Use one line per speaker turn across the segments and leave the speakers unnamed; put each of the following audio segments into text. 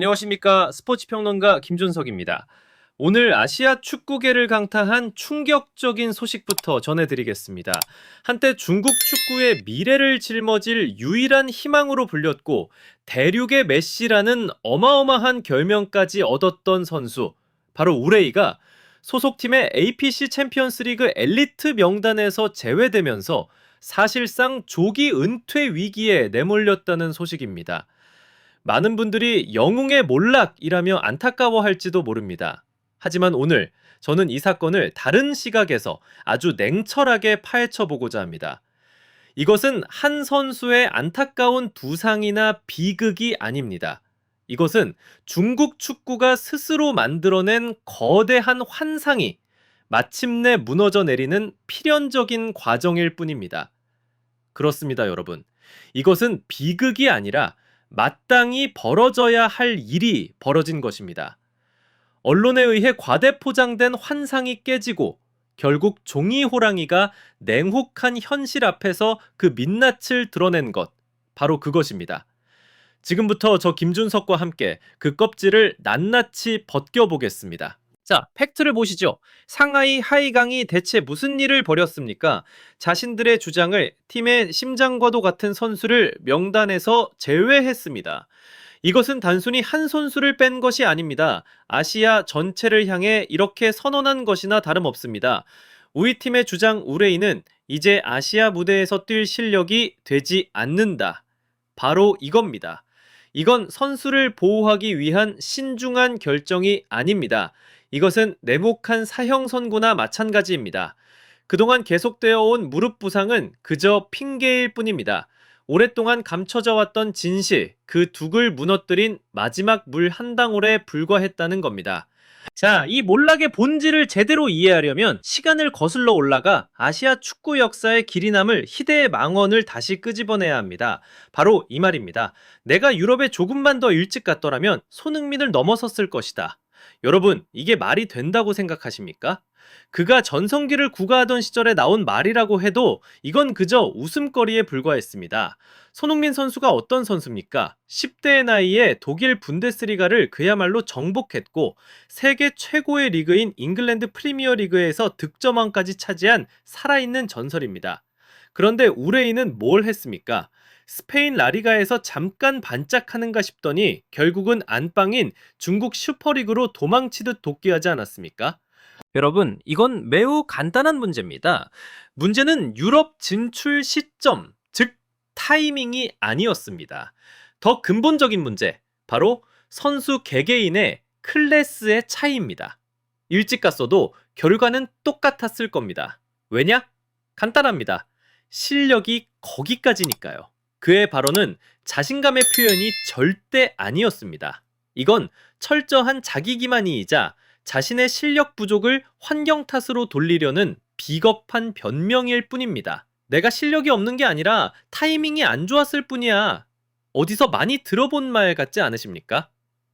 안녕하십니까. 스포츠평론가 김준석입니다. 오늘 아시아 축구계를 강타한 충격적인 소식부터 전해드리겠습니다. 한때 중국 축구의 미래를 짊어질 유일한 희망으로 불렸고 대륙의 메시라는 어마어마한 별명까지 얻었던 선수, 바로 우레이가 소속팀의 APC 챔피언스리그 엘리트 명단에서 제외되면서 사실상 조기 은퇴 위기에 내몰렸다는 소식입니다. 많은 분들이 영웅의 몰락이라며 안타까워할지도 모릅니다. 하지만 오늘 저는 이 사건을 다른 시각에서 아주 냉철하게 파헤쳐보고자 합니다. 이것은 한 선수의 안타까운 부상이나 비극이 아닙니다. 이것은 중국 축구가 스스로 만들어낸 거대한 환상이 마침내 무너져 내리는 필연적인 과정일 뿐입니다. 그렇습니다, 여러분. 이것은 비극이 아니라 마땅히 벌어져야 할 일이 벌어진 것입니다. 언론에 의해 과대 포장된 환상이 깨지고 결국 종이 호랑이가 냉혹한 현실 앞에서 그 민낯을 드러낸 것, 바로 그것입니다. 지금부터 저 김준석과 함께 그 껍질을 낱낱이 벗겨보겠습니다. 자, 팩트를 보시죠. 상하이 하이강이 대체 무슨 일을 벌였습니까? 자신들의 주장을 팀의 심장과도 같은 선수를 명단에서 제외했습니다. 이것은 단순히 한 선수를 뺀 것이 아닙니다. 아시아 전체를 향해 이렇게 선언한 것이나 다름없습니다. 우리 팀의 주장 우레이는 이제 아시아 무대에서 뛸 실력이 되지 않는다. 바로 이겁니다. 이건 선수를 보호하기 위한 신중한 결정이 아닙니다. 이것은 냉혹한 사형 선고나 마찬가지입니다. 그동안 계속되어 온 무릎 부상은 그저 핑계일 뿐입니다. 오랫동안 감춰져 왔던 진실, 그 둑을 무너뜨린 마지막 물 한 방울에 불과했다는 겁니다. 자, 이 몰락의 본질을 제대로 이해하려면 시간을 거슬러 올라가 아시아 축구 역사의 길이 남을 희대의 망언을 다시 끄집어내야 합니다. 바로 이 말입니다. 내가 유럽에 조금만 더 일찍 갔더라면 손흥민을 넘어섰을 것이다. 여러분, 이게 말이 된다고 생각하십니까? 그가 전성기를 구가하던 시절에 나온 말이라고 해도 이건 그저 웃음거리에 불과했습니다. 손흥민 선수가 어떤 선수입니까? 10대의 나이에 독일 분데스리가를 그야말로 정복했고 세계 최고의 리그인 잉글랜드 프리미어 리그에서 득점왕까지 차지한 살아있는 전설입니다. 그런데 우레이는 뭘 했습니까? 스페인 라리가에서 잠깐 반짝하는가 싶더니 결국은 안방인 중국 슈퍼리그로 도망치듯 복귀하지 않았습니까? 여러분, 이건 매우 간단한 문제입니다. 문제는 유럽 진출 시점, 즉 타이밍이 아니었습니다. 더 근본적인 문제, 바로 선수 개개인의 클래스의 차이입니다. 일찍 갔어도 결과는 똑같았을 겁니다. 왜냐? 간단합니다. 실력이 거기까지니까요. 그의 발언은 자신감의 표현이 절대 아니었습니다. 이건 철저한 자기 기만이이자 자신의 실력 부족을 환경 탓으로 돌리려는 비겁한 변명일 뿐입니다. 내가 실력이 없는 게 아니라 타이밍이 안 좋았을 뿐이야. 어디서 많이 들어본 말 같지 않으십니까?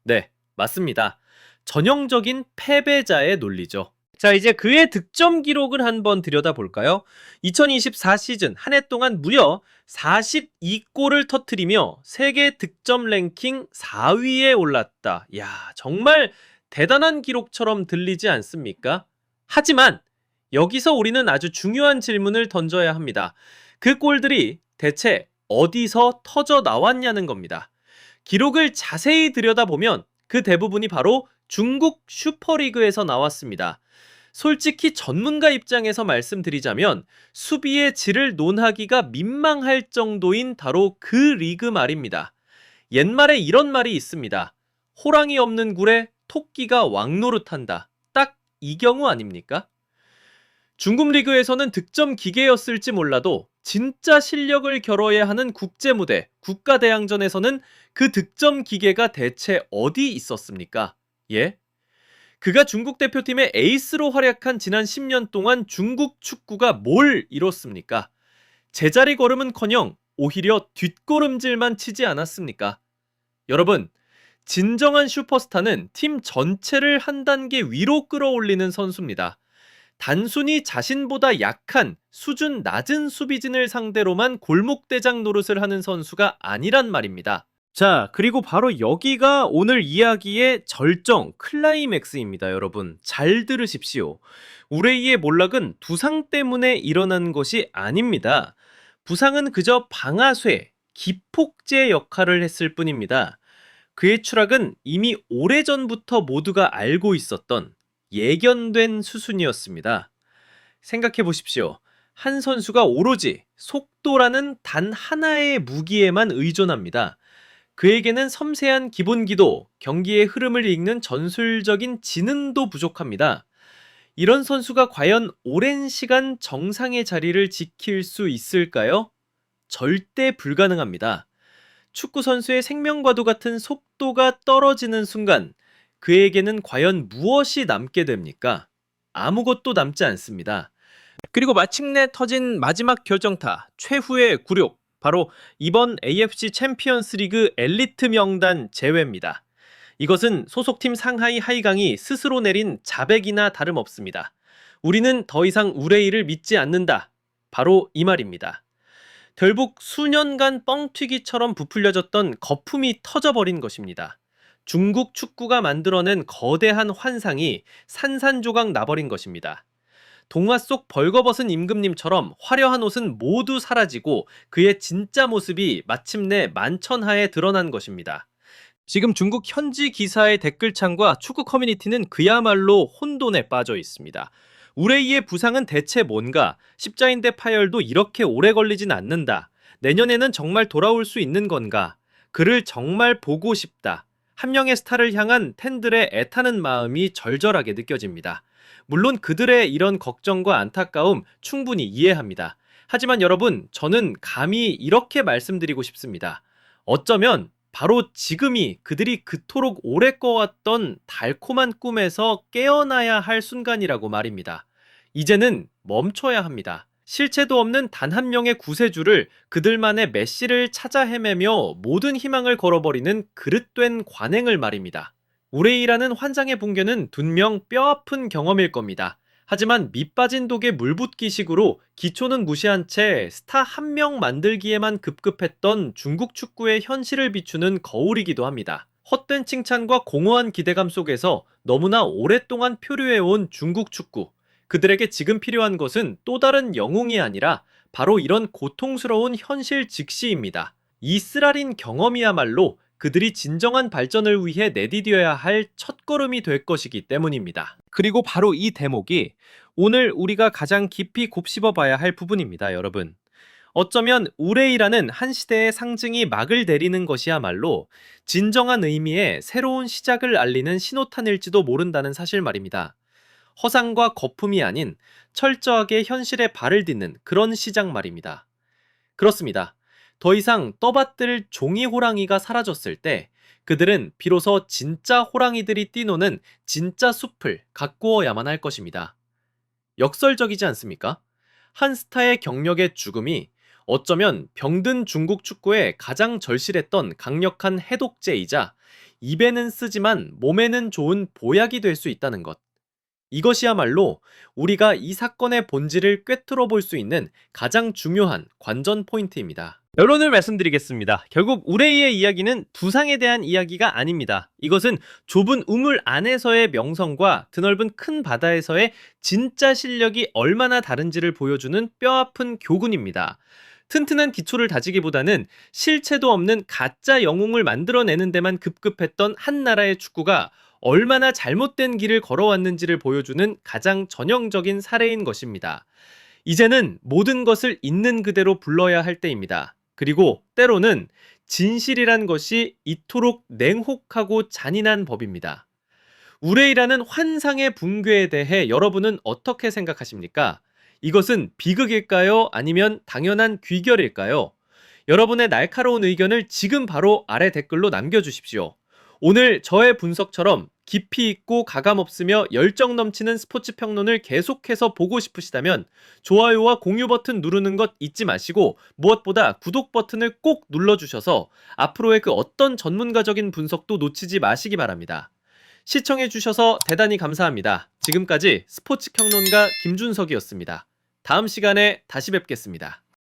네, 맞습니다. 전형적인 패배자의 논리죠. 자, 이제 그의 득점 기록을 한번 들여다볼까요? 2024 시즌 한 해 동안 무려 42골을 터뜨리며 세계 득점 랭킹 4위에 올랐다. 야, 정말 대단한 기록처럼 들리지 않습니까? 하지만 여기서 우리는 아주 중요한 질문을 던져야 합니다. 그 골들이 대체 어디서 터져 나왔냐는 겁니다. 기록을 자세히 들여다보면 그 대부분이 바로 중국 슈퍼리그에서 나왔습니다. 솔직히 전문가 입장에서 말씀드리자면 수비의 질을 논하기가 민망할 정도인 바로 그 리그 말입니다. 옛말에 이런 말이 있습니다. 호랑이 없는 굴에 토끼가 왕노릇한다. 딱 이 경우 아닙니까? 중국 리그에서는 득점 기계였을지 몰라도 진짜 실력을 겨뤄야 하는 국제무대, 국가대항전에서는 그 득점 기계가 대체 어디 있었습니까? 예? 그가 중국 대표팀의 에이스로 활약한 지난 10년 동안 중국 축구가 뭘 이뤘습니까? 제자리 걸음은커녕 오히려 뒷걸음질만 치지 않았습니까? 여러분, 진정한 슈퍼스타는 팀 전체를 한 단계 위로 끌어올리는 선수입니다. 단순히 자신보다 약한 수준 낮은 수비진을 상대로만 골목대장 노릇을 하는 선수가 아니란 말입니다. 자, 그리고 바로 여기가 오늘 이야기의 절정, 클라이맥스입니다, 여러분. 잘 들으십시오. 우레이의 몰락은 부상 때문에 일어난 것이 아닙니다. 부상은 그저 방아쇠, 기폭제 역할을 했을 뿐입니다. 그의 추락은 이미 오래전부터 모두가 알고 있었던 예견된 수순이었습니다. 생각해 보십시오. 한 선수가 오로지 속도라는 단 하나의 무기에만 의존합니다. 그에게는 섬세한 기본기도, 경기의 흐름을 읽는 전술적인 지능도 부족합니다. 이런 선수가 과연 오랜 시간 정상의 자리를 지킬 수 있을까요? 절대 불가능합니다. 축구 선수의 생명과도 같은 속도가 떨어지는 순간, 그에게는 과연 무엇이 남게 됩니까? 아무것도 남지 않습니다. 그리고 마침내 터진 마지막 결정타, 최후의 굴욕, 바로 이번 AFC 챔피언스 리그 엘리트 명단 제외입니다. 이것은 소속팀 상하이 하이강이 스스로 내린 자백이나 다름없습니다. 우리는 더 이상 우레이를 믿지 않는다. 바로 이 말입니다. 결국 수년간 뻥튀기처럼 부풀려졌던 거품이 터져버린 것입니다. 중국 축구가 만들어낸 거대한 환상이 산산조각 나버린 것입니다. 동화 속 벌거벗은 임금님처럼 화려한 옷은 모두 사라지고 그의 진짜 모습이 마침내 만천하에 드러난 것입니다. 지금 중국 현지 기사의 댓글창과 축구 커뮤니티는 그야말로 혼돈에 빠져 있습니다. 우레이의 부상은 대체 뭔가? 십자인대 파열도 이렇게 오래 걸리진 않는다. 내년에는 정말 돌아올 수 있는 건가? 그를 정말 보고 싶다. 한 명의 스타를 향한 팬들의 애타는 마음이 절절하게 느껴집니다. 물론 그들의 이런 걱정과 안타까움 충분히 이해합니다. 하지만 여러분, 저는 감히 이렇게 말씀드리고 싶습니다. 어쩌면 바로 지금이 그들이 그토록 오래 꿔왔던 달콤한 꿈에서 깨어나야 할 순간이라고 말입니다. 이제는 멈춰야 합니다. 실체도 없는 단 한 명의 구세주를 그들만의 메시를 찾아 헤매며 모든 희망을 걸어버리는 그릇된 관행을 말입니다. 우레이라는 환장의 붕괴는 분명 뼈아픈 경험일 겁니다. 하지만 밑빠진 독에 물 붓기식으로 기초는 무시한 채 스타 한 명 만들기에만 급급했던 중국 축구의 현실을 비추는 거울이기도 합니다. 헛된 칭찬과 공허한 기대감 속에서 너무나 오랫동안 표류해온 중국 축구. 그들에게 지금 필요한 것은 또 다른 영웅이 아니라 바로 이런 고통스러운 현실 직시입니다. 이 쓰라린 경험이야말로 그들이 진정한 발전을 위해 내디뎌야 할 첫걸음이 될 것이기 때문입니다. 그리고 바로 이 대목이 오늘 우리가 가장 깊이 곱씹어 봐야 할 부분입니다, 여러분. 어쩌면 우레이라는 한 시대의 상징이 막을 내리는 것이야말로 진정한 의미의 새로운 시작을 알리는 신호탄일지도 모른다는 사실 말입니다. 허상과 거품이 아닌 철저하게 현실에 발을 딛는 그런 시작 말입니다. 그렇습니다. 더 이상 떠받들 종이 호랑이가 사라졌을 때 그들은 비로소 진짜 호랑이들이 뛰노는 진짜 숲을 가꾸어야만 할 것입니다. 역설적이지 않습니까? 한 스타의 경력의 죽음이 어쩌면 병든 중국 축구의 가장 절실했던 강력한 해독제이자 입에는 쓰지만 몸에는 좋은 보약이 될 수 있다는 것. 이것이야말로 우리가 이 사건의 본질을 꿰뚫어 볼 수 있는 가장 중요한 관전 포인트입니다. 결론을 말씀드리겠습니다. 결국 우레이의 이야기는 부상에 대한 이야기가 아닙니다. 이것은 좁은 우물 안에서의 명성과 드넓은 큰 바다에서의 진짜 실력이 얼마나 다른지를 보여주는 뼈아픈 교훈입니다. 튼튼한 기초를 다지기보다는 실체도 없는 가짜 영웅을 만들어내는 데만 급급했던 한 나라의 축구가 얼마나 잘못된 길을 걸어왔는지를 보여주는 가장 전형적인 사례인 것입니다. 이제는 모든 것을 있는 그대로 불러야 할 때입니다. 그리고 때로는 진실이란 것이 이토록 냉혹하고 잔인한 법입니다. 우레이라는 환상의 붕괴에 대해 여러분은 어떻게 생각하십니까? 이것은 비극일까요? 아니면 당연한 귀결일까요? 여러분의 날카로운 의견을 지금 바로 아래 댓글로 남겨주십시오. 오늘 저의 분석처럼 깊이 있고 가감없으며 열정 넘치는 스포츠 평론을 계속해서 보고 싶으시다면 좋아요와 공유 버튼 누르는 것 잊지 마시고 무엇보다 구독 버튼을 꼭 눌러주셔서 앞으로의 그 어떤 전문가적인 분석도 놓치지 마시기 바랍니다. 시청해주셔서 대단히 감사합니다. 지금까지 스포츠 평론가 김준석이었습니다. 다음 시간에 다시 뵙겠습니다.